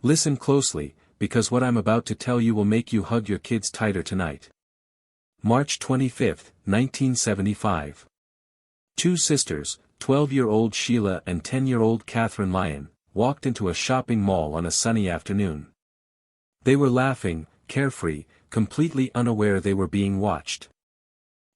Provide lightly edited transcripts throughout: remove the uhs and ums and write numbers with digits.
Listen closely, because what I'm about to tell you will make you hug your kids tighter tonight. March 25, 1975. Two sisters, 12-year-old Sheila and 10-year-old Catherine Lyon, walked into a shopping mall on a sunny afternoon. They were laughing, carefree, completely unaware they were being watched.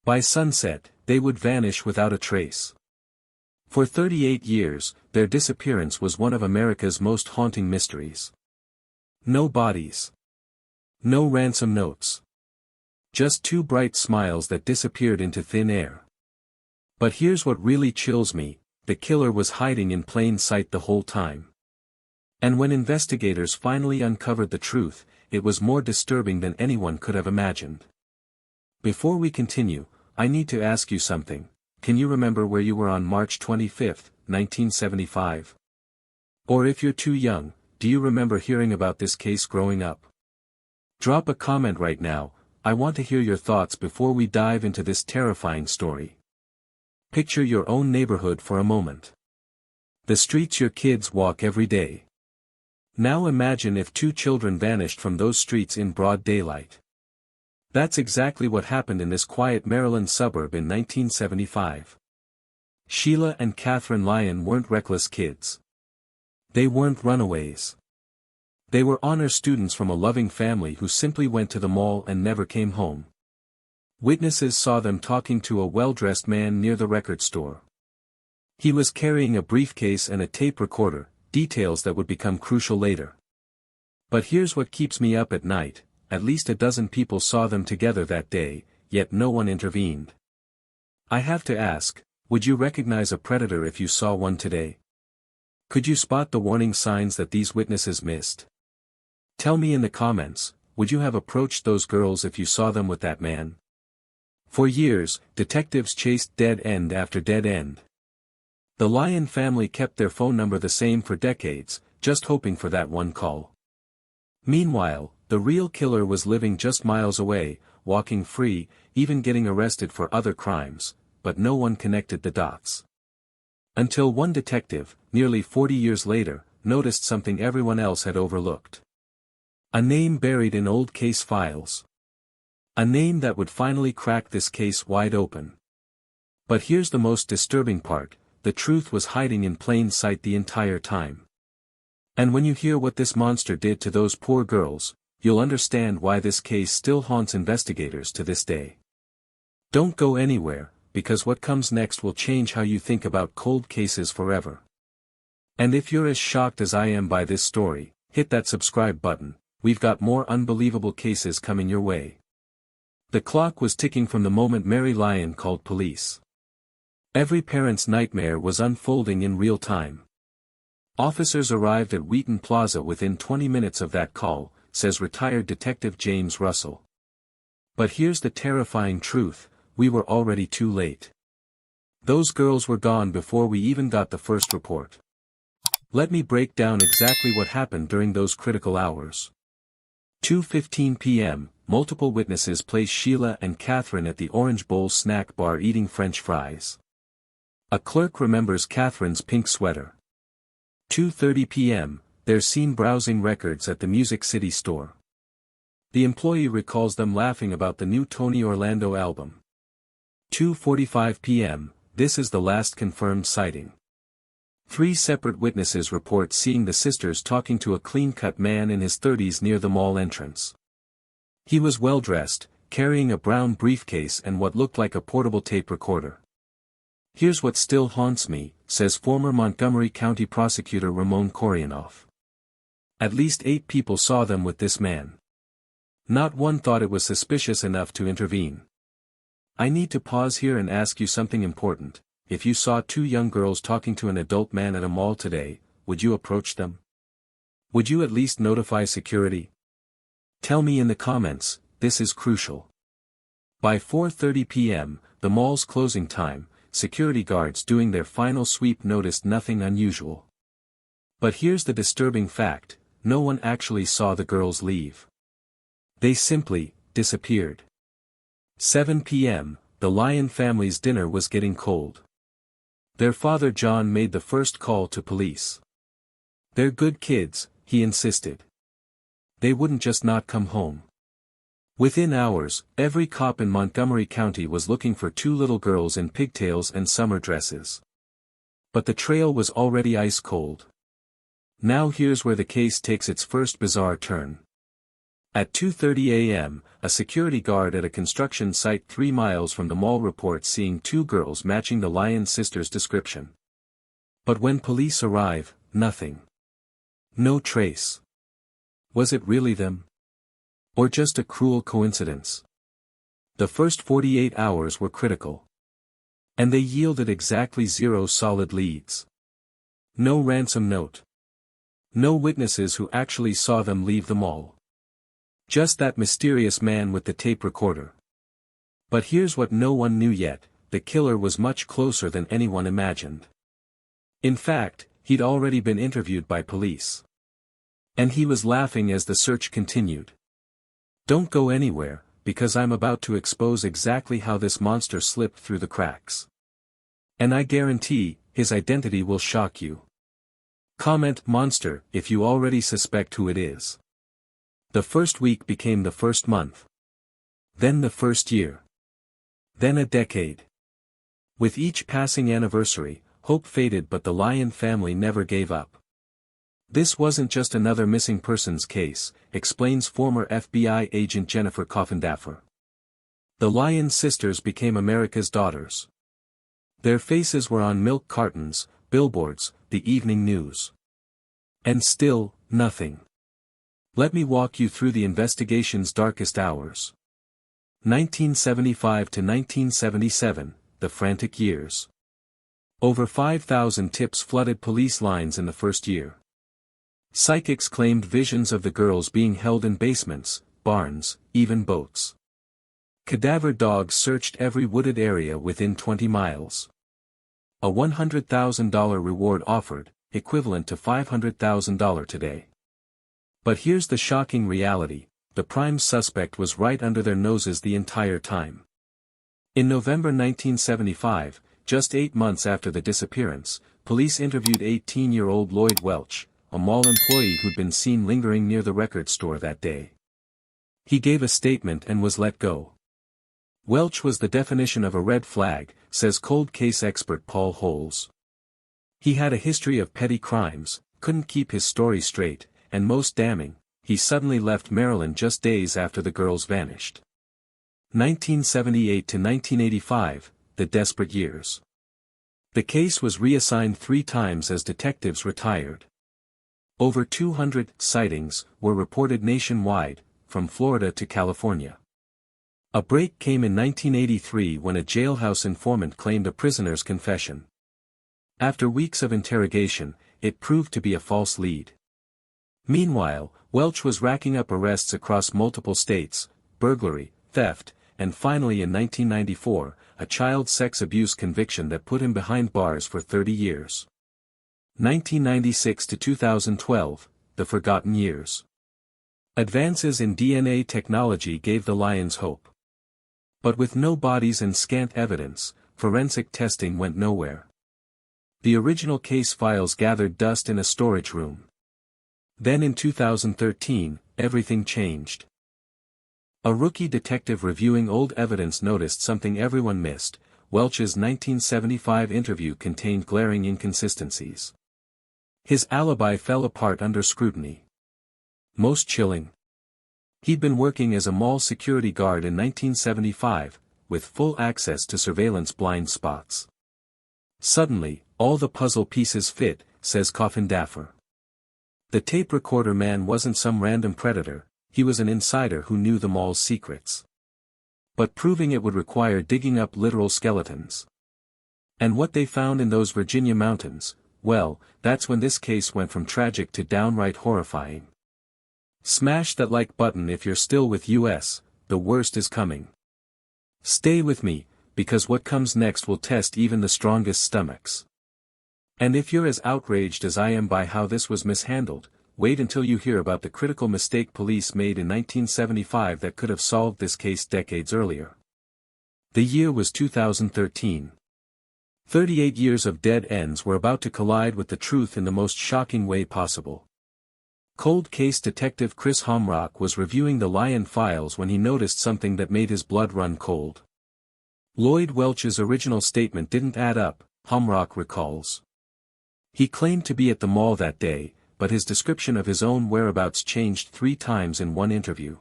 By sunset, they would vanish without a trace. For 38 years, their disappearance was one of America's most haunting mysteries. No bodies. No ransom notes. Just two bright smiles that disappeared into thin air. But here's what really chills me: the killer was hiding in plain sight the whole time. And when investigators finally uncovered the truth, it was more disturbing than anyone could have imagined. Before we continue, I need to ask you something. Can you remember where you were on March 25, 1975? Or if you're too young, do you remember hearing about this case growing up? Drop a comment right now. I want to hear your thoughts before we dive into this terrifying story. Picture your own neighborhood for a moment. The streets your kids walk every day. Now imagine if two children vanished from those streets in broad daylight. That's exactly what happened in this quiet Maryland suburb in 1975. Sheila and Catherine Lyon weren't reckless kids. They weren't runaways. They were honor students from a loving family who simply went to the mall and never came home. Witnesses saw them talking to a well-dressed man near the record store. He was carrying a briefcase and a tape recorder, details that would become crucial later. But here's what keeps me up at night: at least a dozen people saw them together that day, yet no one intervened. I have to ask, would you recognize a predator if you saw one today? Could you spot the warning signs that these witnesses missed? Tell me in the comments, would you have approached those girls if you saw them with that man? For years, detectives chased dead end after dead end. The Lyon family kept their phone number the same for decades, just hoping for that one call. Meanwhile, the real killer was living just miles away, walking free, even getting arrested for other crimes, but no one connected the dots. Until one detective, nearly 40 years later, noticed something everyone else had overlooked. A name buried in old case files. A name that would finally crack this case wide open. But here's the most disturbing part: the truth was hiding in plain sight the entire time. And when you hear what this monster did to those poor girls, you'll understand why this case still haunts investigators to this day. Don't go anywhere, because what comes next will change how you think about cold cases forever. And if you're as shocked as I am by this story, hit that subscribe button. We've got more unbelievable cases coming your way. The clock was ticking from the moment Mary Lyon called police. Every parent's nightmare was unfolding in real time. Officers arrived at Wheaton Plaza within 20 minutes of that call, says retired Detective James Russell. But here's the terrifying truth: we were already too late. Those girls were gone before we even got the first report. Let me break down exactly what happened during those critical hours. 2:15 p.m., multiple witnesses place Sheila and Catherine at the Orange Bowl snack bar eating French fries. A clerk remembers Catherine's pink sweater. 2:30 p.m., they're seen browsing records at the Music City store. The employee recalls them laughing about the new Tony Orlando album. 2:45 p.m., this is the last confirmed sighting. 3 separate witnesses report seeing the sisters talking to a clean-cut man in his 30s near the mall entrance. He was well-dressed, carrying a brown briefcase and what looked like a portable tape recorder. Here's what still haunts me, says former Montgomery County Prosecutor Ramon Corianoff. At least 8 people saw them with this man. Not one thought it was suspicious enough to intervene. I need to pause here and ask you something important. If you saw 2 young girls talking to an adult man at a mall today, would you approach them? Would you at least notify security? Tell me in the comments. This is crucial. By 4:30 p.m., the mall's closing time, security guards doing their final sweep noticed nothing unusual. But here's the disturbing fact: no one actually saw the girls leave. They simply disappeared. 7 p.m., the Lyon family's dinner was getting cold. Their father John made the first call to police. "They're good kids," he insisted. They wouldn't just not come home. Within hours, every cop in Montgomery County was looking for two little girls in pigtails and summer dresses. But the trail was already ice cold. Now here's where the case takes its first bizarre turn. At 2:30 a.m., a security guard at a construction site 3 miles from the mall reports seeing two girls matching the Lyon sisters' description. But when police arrive, nothing. No trace. Was it really them? Or just a cruel coincidence? The first 48 hours were critical. And they yielded exactly 0 solid leads. No ransom note. No witnesses who actually saw them leave the mall. Just that mysterious man with the tape recorder. But here's what no one knew yet: the killer was much closer than anyone imagined. In fact, he'd already been interviewed by police. And he was laughing as the search continued. Don't go anywhere, because I'm about to expose exactly how this monster slipped through the cracks. And I guarantee, his identity will shock you. Comment monster if you already suspect who it is. The first week became the first month. Then the first year. Then a decade. With each passing anniversary, hope faded, but the Lyon family never gave up. This wasn't just another missing persons case, explains former FBI agent Jennifer Coffindaffer. The Lyon sisters became America's daughters. Their faces were on milk cartons, billboards, the evening news. And still, nothing. Let me walk you through the investigation's darkest hours. 1975 to 1977, the frantic years. Over 5,000 tips flooded police lines in the first year. Psychics claimed visions of the girls being held in basements, barns, even boats. Cadaver dogs searched every wooded area within 20 miles. A $100,000 reward offered, equivalent to $500,000 today. But here's the shocking reality: the prime suspect was right under their noses the entire time. In November 1975, just 8 months after the disappearance, police interviewed 18-year-old Lloyd Welch, a mall employee who'd been seen lingering near the record store that day. He gave a statement and was let go. Welch was the definition of a red flag, says cold case expert Paul Holes. He had a history of petty crimes, couldn't keep his story straight, and most damning, he suddenly left Maryland just days after the girls vanished. 1978 to 1985, the desperate years. The case was reassigned 3 times as detectives retired. Over 200 sightings were reported nationwide, from Florida to California. A break came in 1983 when a jailhouse informant claimed a prisoner's confession. After weeks of interrogation, it proved to be a false lead. Meanwhile, Welch was racking up arrests across multiple states: burglary, theft, and finally in 1994, a child sex abuse conviction that put him behind bars for 30 years. 1996 to 2012, the forgotten years. Advances in DNA technology gave the Lyons hope. But with no bodies and scant evidence, forensic testing went nowhere. The original case files gathered dust in a storage room. Then in 2013, everything changed. A rookie detective reviewing old evidence noticed something everyone missed: Welch's 1975 interview contained glaring inconsistencies. His alibi fell apart under scrutiny. Most chilling. He'd been working as a mall security guard in 1975, with full access to surveillance blind spots. Suddenly, all the puzzle pieces fit, says Coffindaffer. The tape recorder man wasn't some random predator, he was an insider who knew the mall's secrets. But proving it would require digging up literal skeletons. And what they found in those Virginia mountains, well, that's when this case went from tragic to downright horrifying. Smash that like button if you're still with us, the worst is coming. Stay with me, because what comes next will test even the strongest stomachs. And if you're as outraged as I am by how this was mishandled, wait until you hear about the critical mistake police made in 1975 that could have solved this case decades earlier. The year was 2013. 38 years of dead ends were about to collide with the truth in the most shocking way possible. Cold case detective Chris Homrock was reviewing the Lyon files when he noticed something that made his blood run cold. Lloyd Welch's original statement didn't add up, Homrock recalls. He claimed to be at the mall that day, but his description of his own whereabouts changed 3 times in one interview.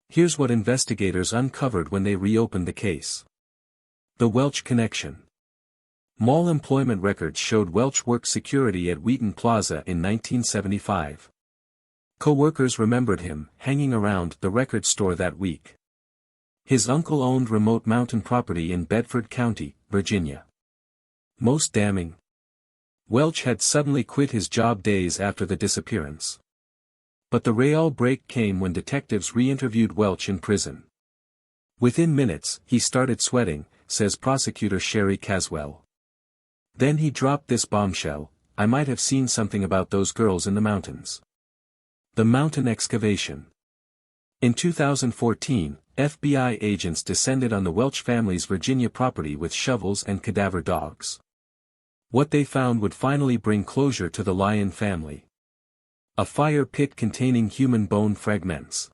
Here's what investigators uncovered when they reopened the case. The Welch connection. Mall employment records showed Welch worked security at Wheaton Plaza in 1975. Co-workers remembered him hanging around the record store that week. His uncle owned remote mountain property in Bedford County, Virginia. Most damning. Welch had suddenly quit his job days after the disappearance. But the real break came when detectives re-interviewed Welch in prison. Within minutes, he started sweating, says prosecutor Sherry Caswell. Then he dropped this bombshell: I might have seen something about those girls in the mountains. The mountain excavation. In 2014, FBI agents descended on the Welch family's Virginia property with shovels and cadaver dogs. What they found would finally bring closure to the Lyon family. A fire pit containing human bone fragments.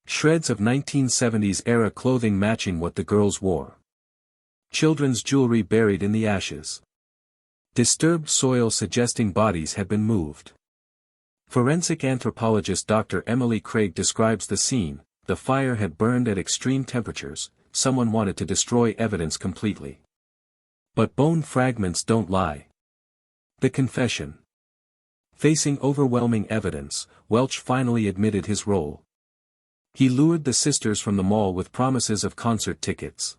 Shreds of 1970s-era clothing matching what the girls wore. Children's jewelry buried in the ashes. Disturbed soil suggesting bodies had been moved. Forensic anthropologist Dr. Emily Craig describes the scene: the fire had burned at extreme temperatures, someone wanted to destroy evidence completely. But bone fragments don't lie. The confession. Facing overwhelming evidence, Welch finally admitted his role. He lured the sisters from the mall with promises of concert tickets.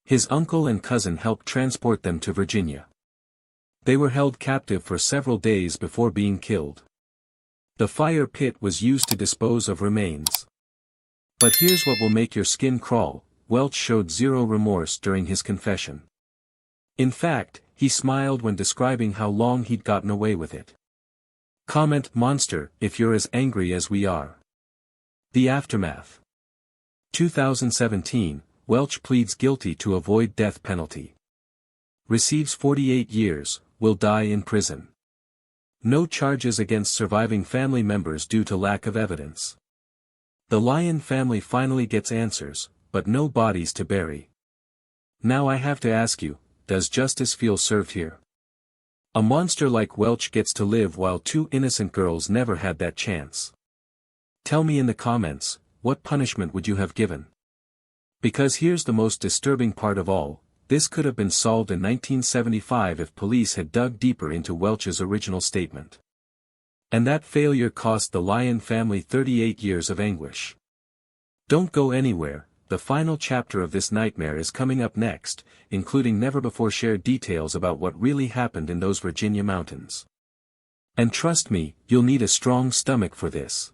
His uncle and cousin helped transport them to Virginia. They were held captive for several days before being killed. The fire pit was used to dispose of remains. But here's what will make your skin crawl: Welch showed zero remorse during his confession. In fact, he smiled when describing how long he'd gotten away with it. Comment: monster, if you're as angry as we are. The aftermath. 2017, Welch pleads guilty to avoid death penalty. Receives 48 years, will die in prison. No charges against surviving family members due to lack of evidence. The Lyon family finally gets answers, but no bodies to bury. Now I have to ask you, does justice feel served here? A monster like Welch gets to live while 2 innocent girls never had that chance. Tell me in the comments, what punishment would you have given? Because here's the most disturbing part of all: this could have been solved in 1975 if police had dug deeper into Welch's original statement. And that failure cost the Lyon family 38 years of anguish. Don't go anywhere, the final chapter of this nightmare is coming up next, including never-before-shared details about what really happened in those Virginia mountains. And trust me, you'll need a strong stomach for this.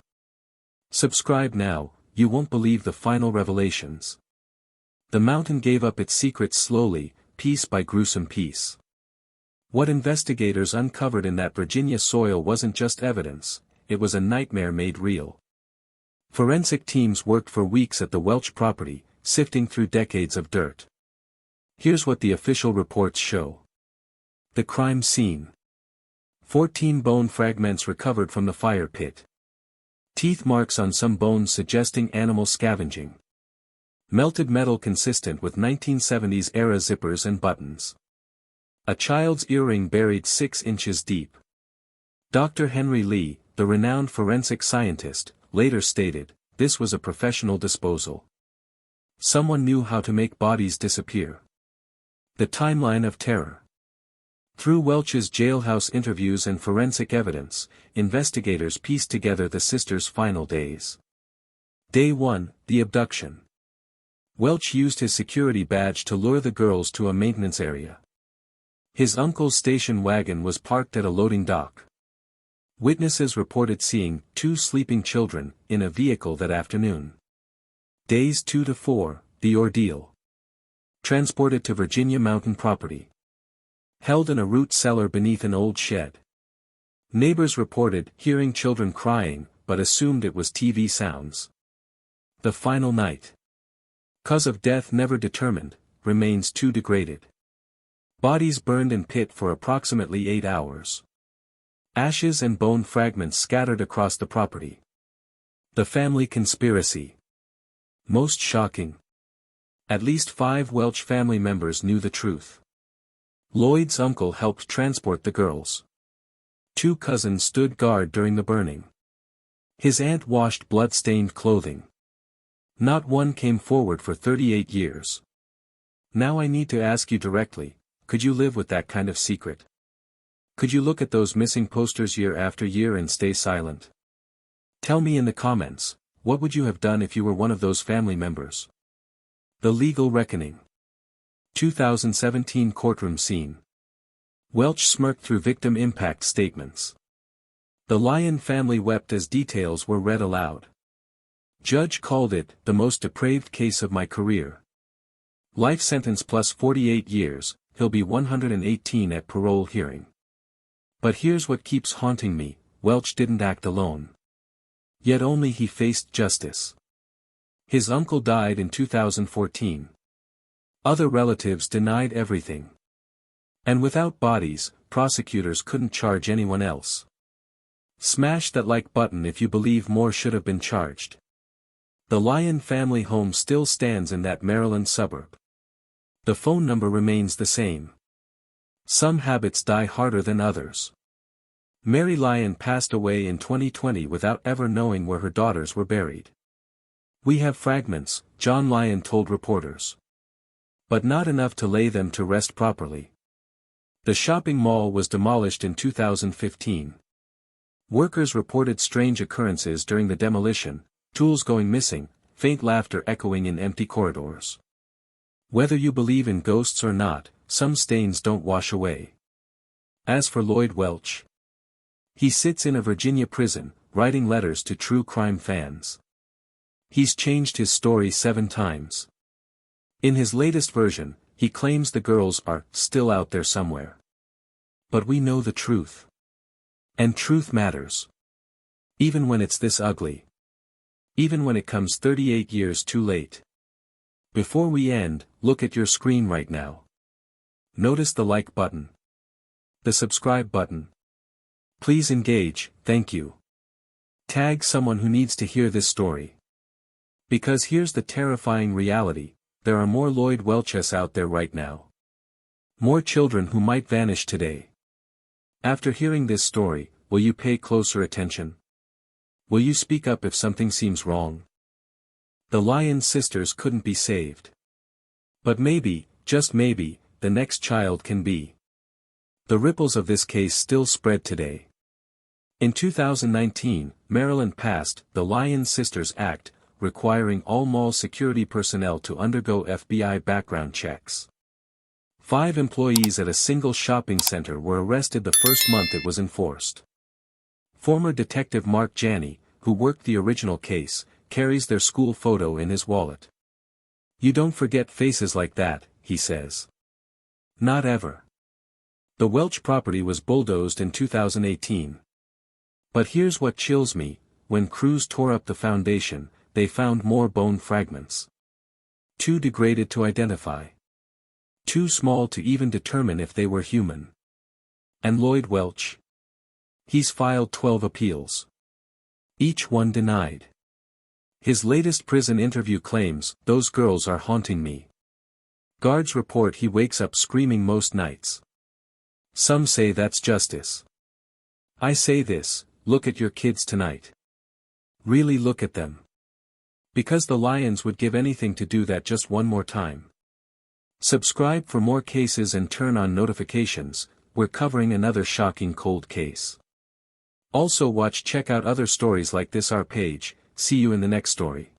Subscribe now, you won't believe the final revelations. The mountain gave up its secrets slowly, piece by gruesome piece. What investigators uncovered in that Virginia soil wasn't just evidence, it was a nightmare made real. Forensic teams worked for weeks at the Welch property, sifting through decades of dirt. Here's what the official reports show. The crime scene. 14 bone fragments recovered from the fire pit. Teeth marks on some bones suggesting animal scavenging. Melted metal consistent with 1970s-era zippers and buttons. A child's earring buried 6 inches deep. Dr. Henry Lee, the renowned forensic scientist, later stated, this was a professional disposal. Someone knew how to make bodies disappear. The timeline of terror. Through Welch's jailhouse interviews and forensic evidence, investigators pieced together the sisters' final days. Day 1, the abduction. Welch used his security badge to lure the girls to a maintenance area. His uncle's station wagon was parked at a loading dock. Witnesses reported seeing 2 sleeping children in a vehicle that afternoon. Days 2 to 4, the ordeal. Transported to Virginia mountain property. Held in a root cellar beneath an old shed. Neighbors reported hearing children crying, but assumed it was TV sounds. The final night. Cause of death never determined, remains too degraded. Bodies burned in pit for approximately 8 hours. Ashes and bone fragments scattered across the property. The family conspiracy. Most shocking. At least 5 Welch family members knew the truth. Lloyd's uncle helped transport the girls. 2 cousins stood guard during the burning. His aunt washed blood-stained clothing. Not one came forward for 38 years. Now I need to ask you directly, could you live with that kind of secret? Could you look at those missing posters year after year and stay silent? Tell me in the comments, what would you have done if you were one of those family members? The legal reckoning. 2017 courtroom scene. Welch smirked through victim impact statements. The Lyon family wept as details were read aloud. Judge called it the most depraved case of my career. Life sentence plus 48 years, he'll be 118 at parole hearing. But here's what keeps haunting me, Welch didn't act alone. Yet only he faced justice. His uncle died in 2014. Other relatives denied everything. And without bodies, prosecutors couldn't charge anyone else. Smash that like button if you believe more should have been charged. The Lyon family home still stands in that Maryland suburb. The phone number remains the same. Some habits die harder than others. Mary Lyon passed away in 2020 without ever knowing where her daughters were buried. We have fragments, John Lyon told reporters. But not enough to lay them to rest properly. The shopping mall was demolished in 2015. Workers reported strange occurrences during the demolition, tools going missing, faint laughter echoing in empty corridors. Whether you believe in ghosts or not, some stains don't wash away. As for Lloyd Welch, he sits in a Virginia prison, writing letters to true crime fans. He's changed his story 7 times. In his latest version, he claims the girls are still out there somewhere. But we know the truth. And truth matters. Even when it's this ugly. Even when it comes 38 years too late. Before we end, look at your screen right now. Notice the like button. The subscribe button. Please engage, thank you. Tag someone who needs to hear this story. Because here's the terrifying reality, there are more Lloyd Welches out there right now. More children who might vanish today. After hearing this story, will you pay closer attention? Will you speak up if something seems wrong? The Lyon sisters couldn't be saved. But maybe, just maybe, the next child can be. The ripples of this case still spread today. In 2019, Maryland passed the Lyon Sisters Act, requiring all mall security personnel to undergo FBI background checks. 5 employees at a single shopping center were arrested the first month it was enforced. Former Detective Mark Janney, who worked the original case, carries their school photo in his wallet. You don't forget faces like that, he says. Not ever. The Welch property was bulldozed in 2018. But here's what chills me, when crews tore up the foundation, they found more bone fragments. Too degraded to identify. Too small to even determine if they were human. And Lloyd Welch? He's filed 12 appeals. Each one denied. His latest prison interview claims, "Those girls are haunting me." Guards report he wakes up screaming most nights. Some say that's justice. I say this, look at your kids tonight. Really look at them. Because the Lyons would give anything to do that just one more time. Subscribe for more cases and turn on notifications, we're covering another shocking cold case. Also check out other stories like this our page, see you in the next story.